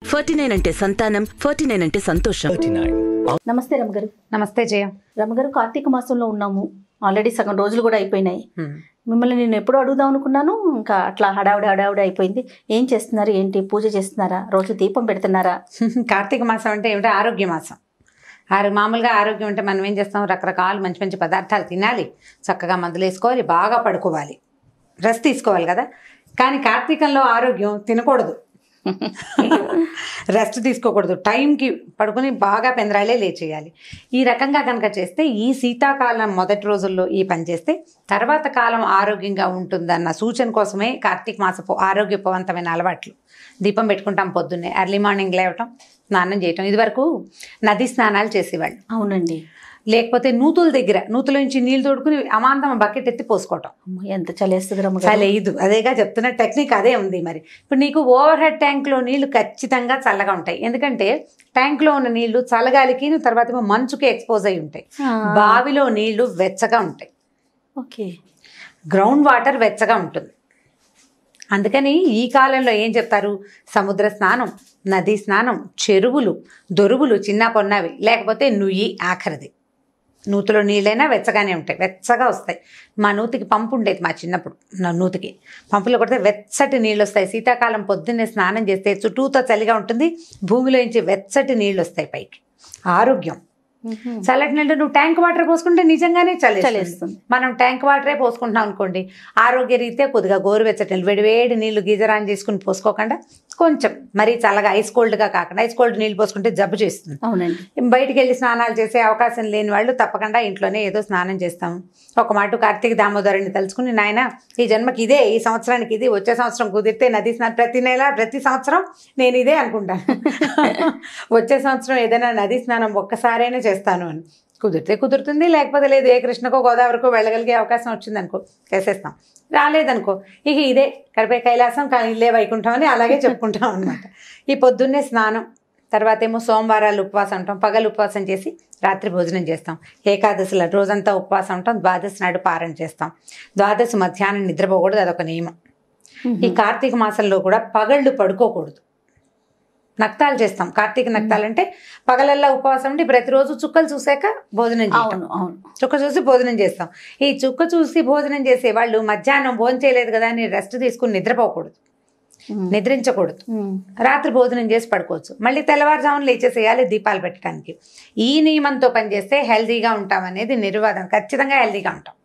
49 అంటే సంతానం, 49 అంటే సంతోషం. నమస్తే రమగారు. నమస్తే జయ. రమగారు, కార్తీక మాసంలో ఉన్నాము. ఆల్రెడీ సగం రోజులు కూడా అయిపోయినాయి. మిమ్మల్ని నేను ఎప్పుడు అడుగుదాం అనుకున్నాను, ఇంకా అట్లా హడావుడి అయిపోయింది. ఏం చేస్తున్నారు, ఏంటి పూజ చేస్తున్నారా, రోజు దీపం పెడుతున్నారా? కార్తీక మాసం అంటే ఏమిటో ఆరోగ్య మాసం. మామూలుగా ఆరోగ్యం అంటే మనం ఏం చేస్తాం, రకరకాల మంచి మంచి పదార్థాలు తినాలి, చక్కగా మందులు వేసుకోవాలి, బాగా పడుకోవాలి, రెస్ట్ తీసుకోవాలి కదా. కానీ కార్తీకంలో ఆరోగ్యం తినకూడదు, రెస్ట్ తీసుకోకూడదు, టైంకి పడుకుని బాగా పెందరాలే లేచేయాలి. ఈ రకంగా కనుక చేస్తే ఈ శీతాకాలం మొదటి రోజుల్లో ఈ పని చేస్తే తర్వాత కాలం ఆరోగ్యంగా ఉంటుందన్న సూచన కోసమే కార్తీక మాసపు ఆరోగ్యవంతమైన అలవాట్లు. దీపం పెట్టుకుంటాం పొద్దున్నే, ఎర్లీ మార్నింగ్ లేవటం, స్నానం చేయటం. ఇదివరకు నది స్నానాలు చేసేవాళ్ళు. అవునండి. లేకపోతే నూతుల నుంచి నీళ్ళు తోడుకుని అమాంతం బకెట్ ఎత్తి పోసుకోవటం. ఎంత చలేస్తుంది రమగారు. చలేదు, అదేగా చెప్తున్న టెక్నిక్ అదే ఉంది. మరి ఇప్పుడు నీకు ఓవర్ హెడ్ ట్యాంక్లో నీళ్లు ఖచ్చితంగా చల్లగా ఉంటాయి, ఎందుకంటే ట్యాంక్లో ఉన్న నీళ్లు చల్లగాలికి తర్వాత మంచుకి ఎక్స్పోజ్ అయి ఉంటాయి. బావిలో నీళ్లు వెచ్చగా ఉంటాయి, ఓకే, గ్రౌండ్ వాటర్ వెచ్చగా ఉంటుంది. అందుకని ఈ కాలంలో ఏం చెప్తారు, సముద్ర స్నానం, నదీ స్నానం, చెరువులు, దొరువులు చిన్న పొన్నవి, లేకపోతే నుయ్యి ఆఖరిది. నూతిలో నీళ్ళైనా వెచ్చగానే ఉంటాయి, వెచ్చగా వస్తాయి. మా నూతికి పంపు ఉండేది, మా చిన్నప్పుడు నా నూతికి పంపులో కొడితే వెచ్చటి నీళ్ళు వస్తాయి. శీతాకాలం పొద్దున్నే స్నానం చేస్తే చుట్టూతో చలిగా ఉంటుంది, భూమిలోంచి వెచ్చటి నీళ్ళు వస్తాయి పైకి. ఆరోగ్యం. చల్లటి నీళ్ళు నువ్వు ట్యాంక్ వాటర్ పోసుకుంటే నిజంగానే చలేస్తుంది. మనం ట్యాంక్ వాటరే పోసుకుంటున్నాం అనుకోండి, ఆరోగ్య రీత్యా కొద్దిగా గోరువెచ్చటి నీళ్ళు, వేడి నీళ్ళు గీజర్ ఆన్ చేసుకుని పోసుకోకుండా కొంచెం మరీ చల్లగా ఐస్ కోల్డ్గా కాకుండా, ఐస్ కోల్డ్ నీళ్ళు పోసుకుంటే జబ్బు చేస్తుంది. అవునండి. బయటికి వెళ్ళి స్నానాలు చేసే అవకాశం లేని వాళ్ళు తప్పకుండా ఇంట్లోనే ఏదో స్నానం చేస్తాము. ఒక మాట కార్తీక దామోదరుని తలుచుకుని, నాయన ఈ జన్మకి ఇదే, ఈ సంవత్సరానికి ఇది, వచ్చే సంవత్సరం కుదిరితే నది స్నానం, ప్రతి నెల ప్రతి సంవత్సరం నేను ఇదే అనుకుంటాను. వచ్చే సంవత్సరం ఏదైనా నది స్నానం ఒక్కసారైనా చేస్తాను అని. కుదిరితే కుదురుతుంది, లేకపోతే లేదు. ఏ కృష్ణకో గోదావరికో వెళ్ళగలిగే అవకాశం వచ్చిందనుకో చేసేస్తాం, రాలేదనుకో ఇక ఇదే కడిపే కైలాసం, ఇల్లే వైకుంఠం అని అలాగే చెప్పుకుంటాం అనమాట. ఈ పొద్దున్నే స్నానం, తర్వాత ఏమో సోమవారాలు ఉపవాసం ఉంటాం, పగలు ఉపవాసం చేసి రాత్రి భోజనం చేస్తాం. ఏకాదశిలో రోజంతా ఉపవాసం ఉంటాం, ద్వాదశి నాడు పారణ చేస్తాం. ద్వాదశి మధ్యాహ్నం నిద్రపోకూడదు, అదొక నియమం. ఈ కార్తీక మాసంలో కూడా పగళ్ళు పడుకోకూడదు, నక్తాలు చేస్తాం. కార్తీక నక్తాలు అంటే పగలల్లా ఉపవాసం ఉండి ప్రతిరోజు చుక్కలు చూసాక భోజనం చేస్తాం. చుక్క చూసి భోజనం చేస్తాం. ఈ చుక్క చూసి భోజనం చేసే వాళ్ళు మధ్యాహ్నం భోజనం చేయలేదు కదా అని రెస్ట్ తీసుకుని నిద్రపోకూడదు, నిద్రించకూడదు. రాత్రి భోజనం చేసి పడుకోవచ్చు, మళ్ళీ తెల్లవారుజామున లేచేసేయాలి దీపాలు పెట్టడానికి. ఈ నియమంతో పనిచేస్తే హెల్తీగా ఉంటాం అనేది నిర్వాదం. ఖచ్చితంగా హెల్తీగా ఉంటాం.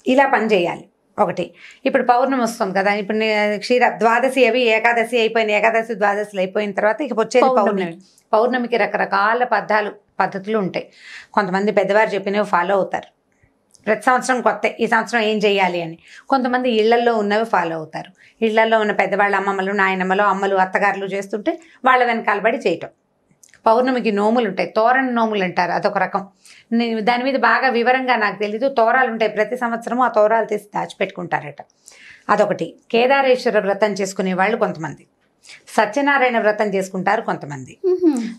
ఇలా పని చేయాలి. ఒకటి, ఇప్పుడు పౌర్ణమి వస్తుంది కదా, ఇప్పుడు ద్వాదశి అవి ఏకాదశి అయిపోయింది, ఏకాదశి ద్వాదశిలు అయిపోయిన తర్వాత ఇక వచ్చేది పౌర్ణమి. పౌర్ణమికి రకరకాల పద్ధతులు ఉంటాయి. కొంతమంది పెద్దవారు చెప్పినవి ఫాలో అవుతారు, ప్రతి సంవత్సరం కొత్త, ఈ సంవత్సరం ఏం చేయాలి అని. కొంతమంది ఇళ్లల్లో ఉన్నవి ఫాలో అవుతారు. ఇళ్లల్లో ఉన్న పెద్దవాళ్ళ అమ్మమ్మలు, నాయనమ్మలు, అమ్మలు, అత్తగారులు చేస్తుంటే వాళ్ళ వెనకాలబడి చేయటం. పౌర్ణమికి నోములు ఉంటాయి, తోరణ నోములు అంటారు, అదొక రకం. దాని మీద బాగా వివరంగా నాకు తెలీదు. తోరాలు ఉంటాయి, ప్రతి సంవత్సరము ఆ తోరాలు తీసి దాచిపెట్టుకుంటారట, అదొకటి. కేదారేశ్వర వ్రతం చేసుకునే వాళ్ళు కొంతమంది, సత్యనారాయణ వ్రతం చేసుకుంటారు కొంతమంది.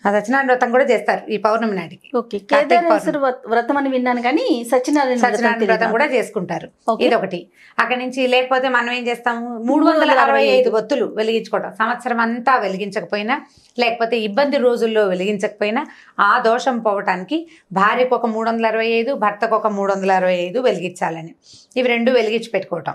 ఆ సత్యనారాయణ వ్రతం కూడా చేస్తారు ఈ పౌర్ణమి నాటికి. కేదారేశ్వర వ్రతం అని విన్నాను, కానీ సత్యనారాయణ వ్రతం కూడా చేసుకుంటారు. ఇదొకటి. అక్కడి నుంచి లేకపోతే మనం ఏం చేస్తాము, 365 ఒత్తులు వెలిగించుకోవడం. సంవత్సరం అంతా వెలిగించకపోయినా, లేకపోతే ఇబ్బంది రోజుల్లో వెలిగించకపోయినా ఆ దోషం పోవటానికి భార్యకు ఒక 365, భర్తకు ఒక 365 వెలిగించాలని, ఇవి రెండు వెలిగించి పెట్టుకోవటం.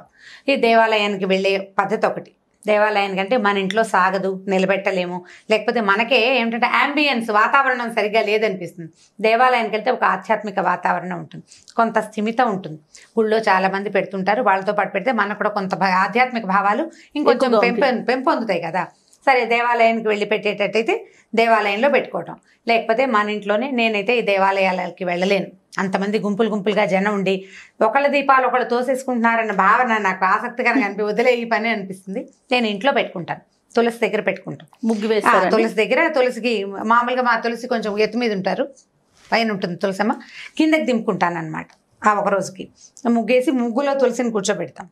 ఈ దేవాలయానికి వెళ్ళే పద్ధతి ఒకటి. దేవాలయానికి అంటే మన ఇంట్లో సాగదు, నిలబెట్టలేము, లేకపోతే మనకే ఏమిటంటే యాంబియన్స్, వాతావరణం సరిగ్గా లేదనిపిస్తుంది. దేవాలయానికి వెళ్తే ఒక ఆధ్యాత్మిక వాతావరణం ఉంటుంది, కొంత స్థిమితం ఉంటుంది. గుళ్ళో చాలామంది పెడుతుంటారు, వాళ్ళతో పాటు పెడితే మనకు కూడా కొంత ఆధ్యాత్మిక భావాలు ఇంకొంచెం పెంపొందుతాయి కదా. సరే, దేవాలయానికి వెళ్ళి పెట్టేటట్టయితే దేవాలయంలో పెట్టుకోవటం. లేకపోతే మన ఇంట్లోనే, నేనైతే ఈ దేవాలయాలకి వెళ్ళలేను, అంతమంది గుంపులుగా జనం ఉండి ఒకళ్ళ దీపాలు ఒకళ్ళు తోసేసుకుంటున్నారన్న భావన నాకు ఆసక్తికరంగా వదిలే ఈ పని అనిపిస్తుంది. నేను ఇంట్లో పెట్టుకుంటాను, తులసి దగ్గర పెట్టుకుంటాను. ముగ్గు వేస్తాను తులసి దగ్గర. తులసికి మామూలుగా మా తులసి కొంచెం ఎత్తు మీద ఉంటారు, పైన ఉంటుంది తులసమ్మ, కిందకి దింపుకుంటాను అనమాట. ఆ ఒక రోజుకి ముగ్గేసి ముగ్గులో తులసిని కూర్చోబెడతాం.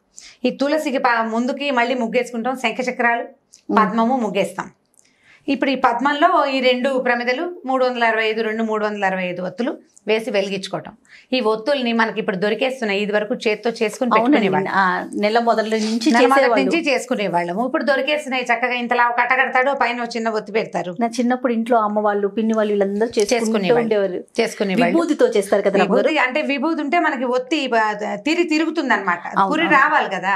ఈ తులసికి ముందుకి మళ్ళీ ముగ్గేసుకుంటాం, శంఖచక్రాలు, పద్మము ముగ్గేస్తాం. ఇప్పుడు ఈ పద్మంలో ఈ 2 ప్రమిదలు 365 365 ఒత్తులు వేసి వెలిగించుకోవటం. ఈ ఒత్తుల్ని మనకి ఇప్పుడు దొరికేస్తున్నాయి. ఇది వరకు చేత్తో చేసుకుని పెట్టుకునేవాళ్ళం, నెల మొదటి నుంచి చేసుకునేవాళ్ళము. ఇప్పుడు దొరికేస్తున్నాయి చక్కగా. ఇంతలా కట్టగడతాడు, పైన చిన్న ఒత్తి పెడతారు. నా చిన్నప్పుడు ఇంట్లో అమ్మ వాళ్ళు పిన్ని వాళ్ళు వీళ్ళందరూ చేసుకునేవాళ్ళు. విభూతితో చేస్తారు కదా. అంటే విభూతి ఉంటే మనకి ఒత్తి తిరుగుతుంది అనమాట. పురి రావాలి కదా,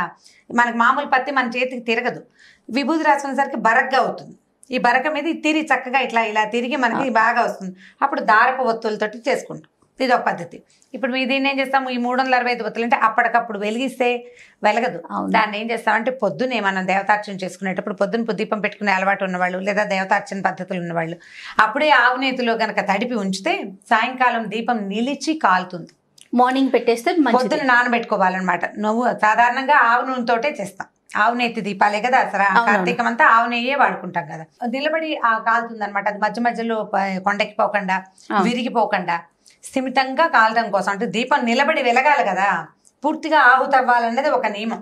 మనకి మామూలు పత్తి మన చేతికి తిరగదు. విభూతి రాసుకునేసరికి బరగ్గా అవుతుంది. ఈ బరక మీద తిరిగి చక్కగా ఇలా తిరిగి మనకి బాగా వస్తుంది. అప్పుడు దారపు ఒత్తులతోటి చేసుకుంటాం. ఇది ఒక పద్ధతి. ఇప్పుడు దీన్ని ఏం చేస్తాము, ఈ 365 ఒత్తులు అంటే అప్పటికప్పుడు వెలిగిస్తే వెలగదు. దాన్ని ఏం చేస్తామంటే పొద్దున్నే మనం దేవతార్చన చేసుకునేటప్పుడు పొద్దున్న దీపం పెట్టుకునే అలవాటు ఉన్నవాళ్ళు లేదా దేవతార్చన పద్ధతులు ఉన్నవాళ్ళు అప్పుడే ఆవునేతిలో కనుక తడిపి ఉంచితే సాయంకాలం దీపం నిలిచి కాలుతుంది. మార్నింగ్ పెట్టేస్తే పొద్దున్న నానబెట్టుకోవాలన్నమాట. నువ్వు సాధారణంగా ఆవు నూనెతోటే చేస్తాం. ఆవు నెత్తి దీపాలే కదా అసలు కార్తీకం అంతా ఆవు నెయ్యే వాడుకుంటాం కదా. నిలబడి కాలుతుంది అనమాట. అది మధ్య మధ్యలో కొండెక్కిపోకుండా విరిగిపోకుండా స్థిమితంగా కాలడం కోసం, అంటే దీపం నిలబడి వెలగాలి కదా, పూర్తిగా ఆహుతవ్వాలన్నది ఒక నియమం.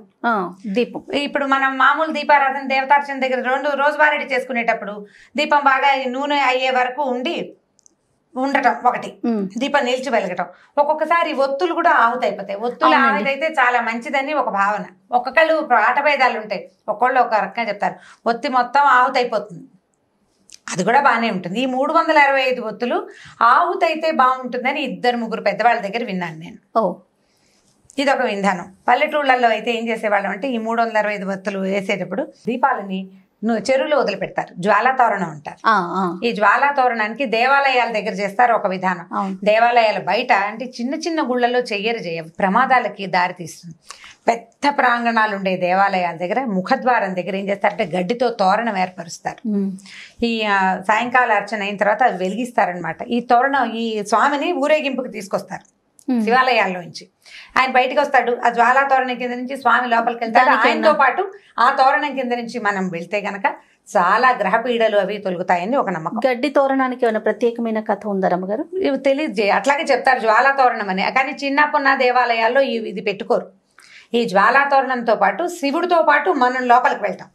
దీపం ఇప్పుడు మనం మామూలు దీపారాధన దేవతార్చన దగ్గర రోజువారీ చేసుకునేటప్పుడు దీపం బాగా నూనె అయ్యే వరకు ఉండటం ఒకటి, దీపం నిలిచి వెలగటం. ఒక్కొక్కసారి ఒత్తులు కూడా ఆహుతైపోతాయి. ఒత్తులు ఆహుతైతే చాలా మంచిదని ఒక భావన. ఒక్కొక్కళ్ళు ఆటభేదాలు ఉంటాయి, ఒక్కొళ్ళు ఒక రకంగా చెప్తారు. ఒత్తి మొత్తం ఆహుతైపోతుంది, అది కూడా బాగానే ఉంటుంది. ఈ 365 ఒత్తులు ఆహుతైతే బాగుంటుందని 2-3 పెద్దవాళ్ళ దగ్గర విన్నాను నేను. ఇది ఒక విధానం. పల్లెటూళ్ళల్లో అయితే ఏం చేసేవాళ్ళం అంటే ఈ 365 ఒత్తులు వేసేటప్పుడు దీపాలని చెరువులో వదిలిపెడతారు. జ్వాలాతోరణం అంటారు. ఈ జ్వాలాతోరణానికి దేవాలయాల దగ్గర చేస్తారు ఒక విధానం. దేవాలయాల బయట అంటే చిన్న చిన్న గుళ్ళల్లో చెయ్యరు, ప్రమాదాలకి దారి తీస్తుంది. పెద్ద ప్రాంగణాలు ఉండే దేవాలయాల దగ్గర ముఖద్వారం దగ్గర ఏం చేస్తారంటే గడ్డితో తోరణం ఏర్పరుస్తారు. ఈ సాయంకాల అర్చన అయిన తర్వాత అది వెలిగిస్తారనమాట. ఈ తోరణం ఈ స్వామిని ఊరేగింపుకి తీసుకొస్తారు శివాలయాల్లో నుంచి. ఆయన బయటకు వస్తాడు, ఆ జ్వాలా తోరణం కింద నుంచి స్వామి లోపలికి వెళ్తాడు. ఆయనతో పాటు ఆ తోరణం కింద నుంచి మనం వెళ్తే గనక చాలా గ్రహ పీడలు అవి తొలుగుతాయని ఒక నమ్మకం. గడ్డి తోరణానికి ఏమైనా ప్రత్యేకమైన కథ ఉందా రమ్మగారు? ఇవి తెలియదు, అట్లాగే చెప్తారు జ్వాలా తోరణం అని. కానీ చిన్నప్పున్న దేవాలయాల్లో ఇది పెట్టుకోరు. ఈ జ్వాలా తోరణంతో పాటు శివుడితో పాటు మనం లోపలికి వెళ్తాం.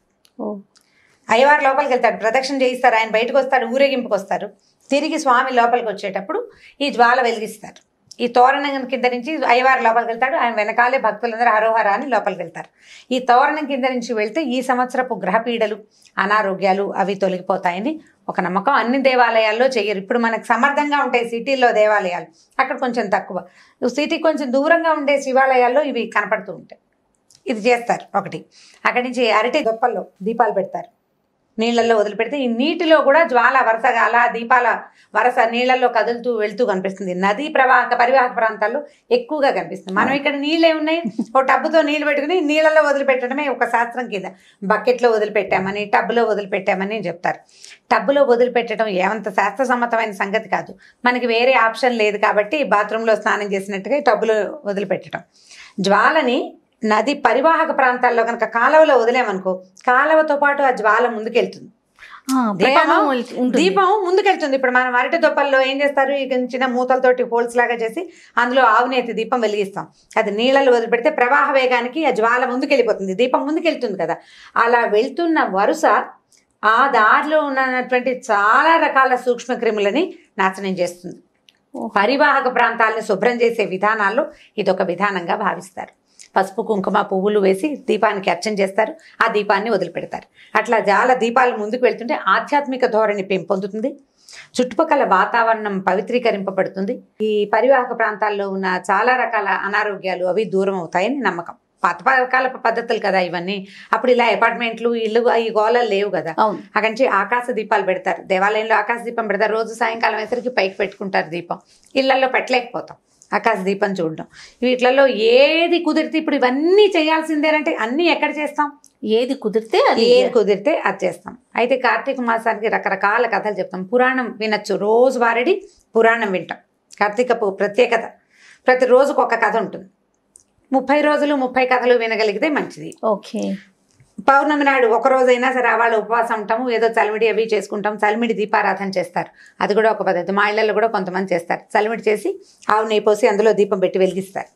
అయ్యవారు లోపలికి వెళ్తాడు, ప్రదక్షిణ చేయిస్తారు, ఆయన బయటకు వస్తాడు, ఊరేగింపుకి వస్తారు. తిరిగి స్వామి లోపలికి వచ్చేటప్పుడు ఈ జ్వాల వెలిగిస్తారు. ఈ తోరణం కింద నుంచి అయ్యవారు లోపలికి వెళ్తాడు, ఆయన వెనకాలే భక్తులందరూ హరోహర అని లోపలికి వెళ్తారు. ఈ తోరణం కింద నుంచి వెళ్తే ఈ సంవత్సరపు గ్రహపీడలు అనారోగ్యాలు అవి తొలగిపోతాయని ఒక నమ్మకం. అన్ని దేవాలయాల్లో చెయ్యరు. ఇప్పుడు మనకు సమర్థంగా ఉంటాయి సిటీల్లో దేవాలయాలు, అక్కడ కొంచెం తక్కువ. సిటీకి కొంచెం దూరంగా ఉండే శివాలయాల్లో ఇవి కనపడుతూ ఉంటాయి. ఇది చేస్తారు ఒకటి. అక్కడి నుంచి అరటి దొప్పల్లో దీపాలు పెడతారు, నీళ్లలో వదిలిపెడితే ఈ నీటిలో కూడా జ్వాల వరుసగా అలా దీపాల వరుస నీళ్లలో కదులుతూ వెళ్తూ కనిపిస్తుంది. నదీ పరివాహక ప్రాంతాల్లో ఎక్కువగా కనిపిస్తుంది. మనం ఇక్కడ నీళ్ళే ఉన్నాయి, ఒక టబ్బుతో నీళ్ళు పెట్టుకుని నీళ్ళలో వదిలిపెట్టడమే ఒక శాస్త్రం కింద. బకెట్లో వదిలిపెట్టామని టబ్బులో వదిలిపెట్టామని చెప్తారు. టబ్బులో వదిలిపెట్టడం ఏమంత శాస్త్రసమ్మతమైన సంగతి కాదు. మనకి వేరే ఆప్షన్ లేదు కాబట్టి బాత్రూంలో స్నానం చేసినట్టుగా టబ్బులో వదిలిపెట్టడం. జ్వాలని నది పరివాహక ప్రాంతాల్లో కనుక కాలువలో వదిలేమనుకో, కాలువతో పాటు ఆ జ్వాల ముందుకెళ్తుంది, దీపం ముందుకెళ్తుంది. ఇప్పుడు మనం అరటి దొప్పల్లో ఏం చేస్తారు, చిన్న మూతలతోటి హోల్స్ లాగా చేసి అందులో ఆవునేతి దీపం వెలిగిస్తాం. అది నీళ్ళలో వదిలిపెడితే ప్రవాహ వేగానికి ఆ జ్వాల ముందుకెళ్ళిపోతుంది, దీపం ముందుకెళ్తుంది కదా. అలా వెళ్తున్న వరుస ఆ దారిలో ఉన్నటువంటి చాలా రకాల సూక్ష్మక్రిములని నాశనం చేస్తుంది. పరివాహక ప్రాంతాలను శుభ్రం చేసే విధానాల్లో ఇదొక విధానంగా భావిస్తారు. పసుపు కుంకుమ పువ్వులు వేసి దీపానికి అర్చన చేస్తారు, ఆ దీపాన్ని వదిలిపెడతారు. అట్లా చాలా దీపాలు ముందుకు వెళ్తుంటే ఆధ్యాత్మిక ధోరణి పెంపొందుతుంది, చుట్టుపక్కల వాతావరణం పవిత్రీకరింపబడుతుంది. ఈ పరివాహక ప్రాంతాల్లో ఉన్న చాలా రకాల అనారోగ్యాలు అవి దూరం అవుతాయని నమ్మకం. పాతకాల పద్ధతులు కదా ఇవన్నీ. అప్పుడు ఇలా అపార్ట్మెంట్లు ఇల్లు ఈ గోళాలు లేవు కదా. అక్కడి నుంచి ఆకాశ దీపాలు పెడతారు, దేవాలయంలో ఆకాశ దీపం పెడతారు. రోజు సాయంకాలం వేసరికి పైకి పెట్టుకుంటారు దీపం. ఇళ్లలో పెట్టలేకపోతాం ఆకాశ దీపం చూడడం. వీటిలలో ఏది కుదిరితే ఇప్పుడు ఇవన్నీ చేయాల్సిందేనంటే అన్నీ ఎక్కడ చేస్తాం, ఏది కుదిరితే అది చేస్తాం. అయితే కార్తీక మాసానికి రకరకాల కథలు చెప్తాం. పురాణం వినొచ్చు, రోజు వారడి పురాణం వింటాం. కార్తీకపు ప్రత్యేకత, ప్రతి రోజుకు ఒక కథ ఉంటుంది. 30 రోజులు 30 కథలు వినగలిగితే మంచిది. ఓకే. పౌర్ణమి నాడు ఒక రోజైనా సరే వాళ్ళు ఉపవాసం ఉంటాము, ఏదో చలిమిడి అవి చేసుకుంటాం. చలిమిడి దీపారాధన చేస్తారు, అది కూడా ఒక పద్ధతి. మా ఇళ్లలో కూడా కొంతమంది చేస్తారు. చలిమిడి చేసి ఆవు నెయ్యి పోసి అందులో దీపం పెట్టి వెలిగిస్తారు.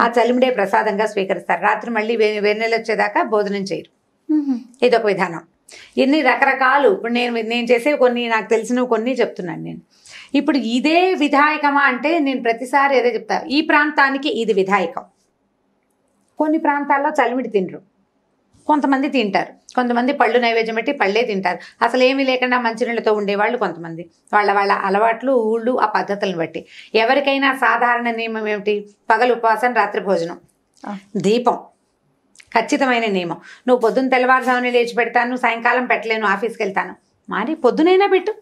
ఆ చలిమిడే ప్రసాదంగా స్వీకరిస్తారు. రాత్రి మళ్ళీ వెన్నెలు వచ్చేదాకా భోజనం చేయరు. ఇదొక విధానం. ఎన్ని రకరకాలు. ఇప్పుడు నేను చేసేవి కొన్ని, నాకు తెలిసినవి కొన్ని చెప్తున్నాను నేను. ఇప్పుడు ఇదే విధాయకమా అంటే నేను ప్రతిసారి ఏదో చెప్తా, ఈ ప్రాంతానికి ఇది విధాయకం. కొన్ని ప్రాంతాల్లో చలిమిడి తినరు, కొంతమంది తింటారు. కొంతమంది పళ్ళు నైవేద్యం పెట్టి పళ్ళే తింటారు. అసలు ఏమీ లేకుండా మంచినీళ్ళతో ఉండేవాళ్ళు కొంతమంది. వాళ్ళ అలవాట్లు, ఊళ్ళు, ఆ పద్ధతులను బట్టి. ఎవరికైనా సాధారణ నియమం ఏమిటి? పగలు ఉపవాసం, రాత్రి భోజనం, దీపం ఖచ్చితమైన నియమం. నువ్వు పొద్దున్న తెల్లవారుజామున లేచి పెడతాను, సాయంకాలం పెట్టలేను, ఆఫీస్కి వెళ్తాను. మరి పొద్దునైనా పెట్టు,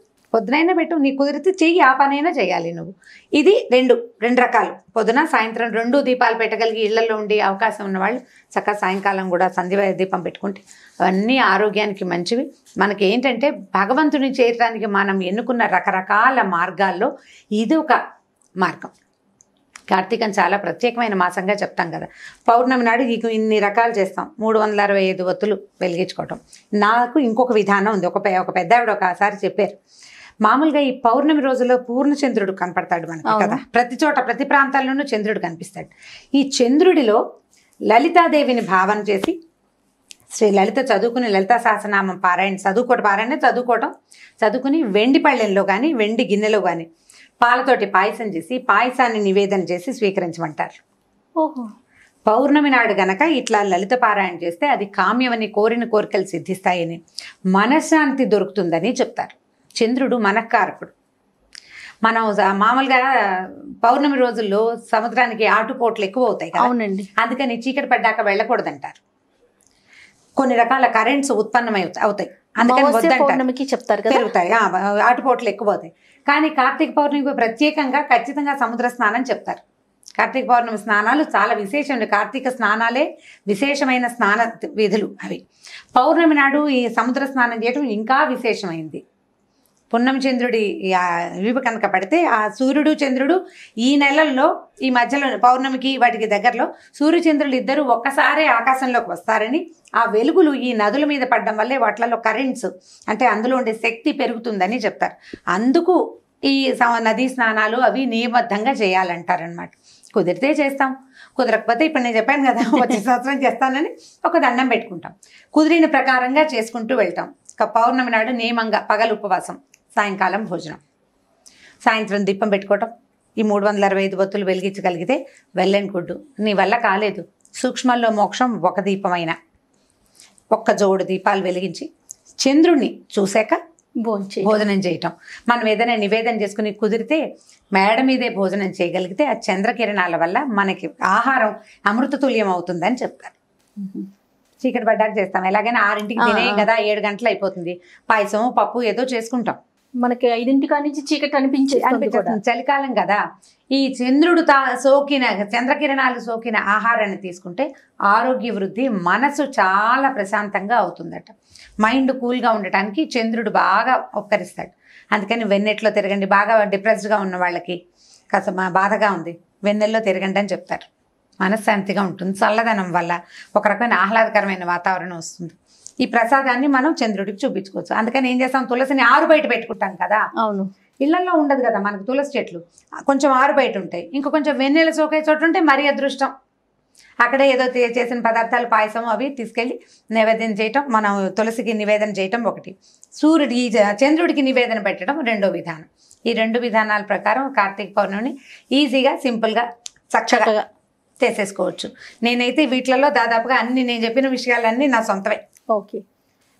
నీకు కుదిరితే చెయ్యి, ఆ పనైనా చేయాలి నువ్వు. ఇది రెండు రకాలు. పొద్దున సాయంత్రం 2 దీపాలు పెట్టగలిగి ఇళ్లలో ఉండి అవకాశం ఉన్నవాళ్ళు చక్కగా సాయంకాలం కూడా సంధ్య దీపం పెట్టుకుంటే అవన్నీ ఆరోగ్యానికి మంచివి. మనకి ఏంటంటే భగవంతుని చేరడానికి మనం ఎన్నుకున్న రకరకాల మార్గాల్లో ఇది ఒక మార్గం. కార్తీకం చాలా ప్రత్యేకమైన మాసంగా చెప్తాం కదా. పౌర్ణమి నాడు ఇన్ని రకాలు చేస్తాం. 365 ఒత్తులు వెలిగించుకోవటం. నాకు ఇంకొక విధానం ఉంది. ఒక పెద్ద ఆవిడ ఒకసారి చెప్పారు, మామూలుగా ఈ పౌర్ణమి రోజుల్లో పూర్ణచంద్రుడు కనపడతాడు మనకి కదా, ప్రతి చోట ప్రతి ప్రాంతాల్లోనూ చంద్రుడు కనిపిస్తాడు. ఈ చంద్రుడిలో లలితాదేవిని భావన చేసి శ్రీ లలిత చదువుకుని లలితా సహస్రనామం చదువుకుని వెండి పళ్ళెంలో కానీ వెండి గిన్నెలో కానీ పాలతోటి పాయసం చేసి పాయసాన్ని నివేదన చేసి స్వీకరించమంటారు. ఓహో. పౌర్ణమి నాడు గనక ఇట్లా లలిత పారాయణ చేస్తే అది కామ్యమని, కోరిన కోరికలు సిద్ధిస్తాయని, మనశ్శాంతి దొరుకుతుందని చెప్తారు. చంద్రుడు మనఃకారకుడు. మనం మామూలుగా పౌర్ణమి రోజుల్లో సముద్రానికి ఆటుపోట్లు ఎక్కువ అవుతాయి కదా. అవునండి. అందుకని చీకటి పడ్డాక వెళ్ళకూడదంటారు. కొన్ని రకాల కరెంట్స్ ఉత్పన్నమై అవుతాయి, అందుకని పౌర్ణమికి చెప్తారు కదా, పెరుగుతాయి, ఆటుపోట్లు ఎక్కువ అవుతాయి. కానీ కార్తీక పౌర్ణమికి ప్రత్యేకంగా ఖచ్చితంగా సముద్ర స్నానం చెప్తారు. కార్తీక పౌర్ణమి స్నానాలు చాలా విశేషం. కార్తీక స్నానాలే విశేషమైన స్నాన విధులు అవి. పౌర్ణమి నాడు ఈ సముద్ర స్నానం చేయడం ఇంకా విశేషమైంది. పున్నమి చంద్రుడి వీపు కనుక పడితే ఆ సూర్యుడు చంద్రుడు ఈ నెలల్లో ఈ మధ్యలో పౌర్ణమికి వాటికి దగ్గరలో సూర్యచంద్రులు ఇద్దరు ఒక్కసారే ఆకాశంలోకి వస్తారని, ఆ వెలుగులు ఈ నదుల మీద పడడం వల్లే వాటిలలో కరెంట్స్ అంటే అందులో ఉండే శక్తి పెరుగుతుందని చెప్తారు. అందుకు ఈ నదీ స్నానాలు అవి నియమబద్ధంగా చేయాలంటారనమాట. కుదిరితే చేస్తాం, కుదరకపోతే ఇప్పుడు నేను చెప్పాను కదా వచ్చే సంవత్సరం చేస్తానని ఒక దండం పెట్టుకుంటాం. కుదిరిన ప్రకారంగా చేసుకుంటూ వెళ్తాం. పౌర్ణమి నాడు నియమంగా పగలు ఉపవాసం, సాయంకాలం భోజనం, సాయంత్రం దీపం పెట్టుకోవటం. ఈ 365 ఒత్తులు వెలిగించగలిగితే వెళ్ళని గుడ్డు. నీ వల్ల కాలేదు, సూక్ష్మంలో మోక్షం ఒక దీపమైన ఒక్క జోడు దీపాలు వెలిగించి చంద్రుణ్ణి చూశాక భోజనం చేయటం. మనం ఏదైనా నివేదన చేసుకుని కుదిరితే మేడ మీదే భోజనం చేయగలిగితే ఆ చంద్రకిరణాల వల్ల మనకి ఆహారం అమృతతుల్యం అవుతుందని చెప్తారు. చీకటి పడ్డాక చేస్తాం. ఎలాగైనా 6ంటికి తినేయం కదా, 7 గంటలు అయిపోతుంది. పాయసం పప్పు ఏదో చేసుకుంటాం. మనకి 5 నుంచి చీకటి అనిపించేస్తుంది. చలికాలం కదా, ఈ చంద్రుడు సోకిన చంద్రకిరణాలు సోకిన ఆహారాన్ని తీసుకుంటే ఆరోగ్య వృద్ధి, మనసు చాలా ప్రశాంతంగా అవుతుందట. మైండ్ కూల్గా ఉండటానికి చంద్రుడు బాగా ఉపకరిస్తాడు. అందుకని వెన్నెట్లో తిరగండి. బాగా డిప్రెస్డ్గా ఉన్న వాళ్ళకి కాస్త బాధగా ఉంది, వెన్నెల్లో తిరగండి అని చెప్తారు. మనశ్శాంతిగా ఉంటుంది. చల్లదనం వల్ల ఒక రకమైన ఆహ్లాదకరమైన వాతావరణం వస్తుంది. ఈ ప్రసాదాన్ని మనం చంద్రుడికి చూపించుకోవచ్చు. అందుకని ఏం చేస్తాం, తులసిని ఆరు బయట పెట్టుకుంటాం కదా. అవును, ఇళ్లలో ఉండదు కదా మనకు తులసి చెట్లు, కొంచెం ఆరు బయట ఉంటాయి. ఇంకా కొంచెం వెన్నెల సోకే చోటు ఉంటే మరీ అదృష్టం. అక్కడే ఏదో చేసిన పదార్థాలు పాయసం అవి తీసుకెళ్ళి నివేదన చేయటం, మనం తులసికి నివేదన చేయటం ఒకటి, చంద్రుడికి నివేదన పెట్టడం రెండో విధానం. ఈ 2 విధానాల ప్రకారం కార్తీక పౌర్ణమిని ఈజీగా సింపుల్గా చక్కగా చేసేసుకోవచ్చు. నేనైతే వీటిలలో దాదాపుగా అన్ని నేను చెప్పిన విషయాలన్నీ నా సొంతవే. ఓకే.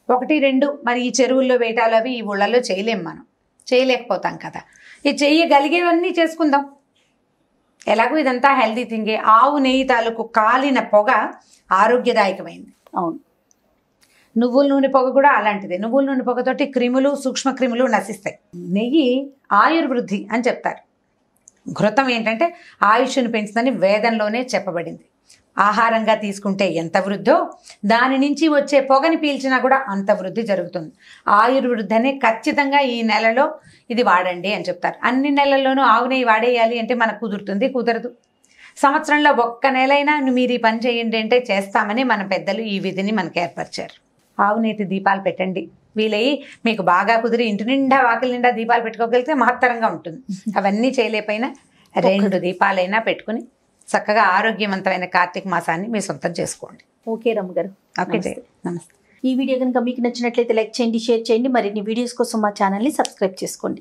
1, 2 మరి ఈ చెరువుల్లో వేటాలు అవి ఈ ఊళ్ళల్లో చేయలేము, మనం చేయలేకపోతాం కదా. ఈ చేయగలిగేవన్నీ చేసుకుందాం. ఎలాగో ఇదంతా హెల్దీ థింగే. ఆవు నెయ్యి తాలూకు కాలిన పొగ ఆరోగ్యదాయకమైంది. అవును, నువ్వుల నూనె పొగ కూడా అలాంటిదే. నువ్వుల నూనె పొగతోటి క్రిములు, సూక్ష్మ క్రిములు నశిస్తాయి. నెయ్యి ఆయుర్వృద్ధి అని చెప్తారు. ఘృతం ఏంటంటే ఆయుష్ను పెంచుదని వేదంలోనే చెప్పబడింది. ఆహారంగా తీసుకుంటే ఎంత వృద్ధో దాని నుంచి వచ్చే పొగని పీల్చినా కూడా అంత వృద్ధి జరుగుతుంది. ఆయుర్వృద్ధి అనే ఖచ్చితంగా ఈ నెలలో ఇది వాడండి అని చెప్తారు. అన్ని నెలల్లోనూ ఆవు నెయ్యి వాడేయాలి అంటే మనకు కుదురుతుంది? కుదరదు. సంవత్సరంలో ఒక్క నెలైనా మీరు ఈ పని చేయండి అంటే చేస్తామని మన పెద్దలు ఈ విధిని మనకు ఏర్పరిచారు. ఆవు నేతి దీపాలు పెట్టండి. వీలయ్యి మీకు బాగా కుదిరి ఇంటి నిండా వాకిలి నిండా దీపాలు పెట్టుకోగలిగితే మహత్తరంగా ఉంటుంది. అవన్నీ చేయలేకపోయినా 2 దీపాలైనా పెట్టుకుని చక్కగా ఆరోగ్యవంతమైన కార్తీక మాసాన్ని మీ సొంతం చేసుకోండి. ఓకే రమ్మ గారు. ఓకే, నమస్తే. ఈ వీడియో కనుక మీకు నచ్చినట్లయితే లైక్ చేయండి, షేర్ చేయండి. మరిన్ని వీడియోస్ కోసం మా ఛానల్ని సబ్స్క్రైబ్ చేసుకోండి.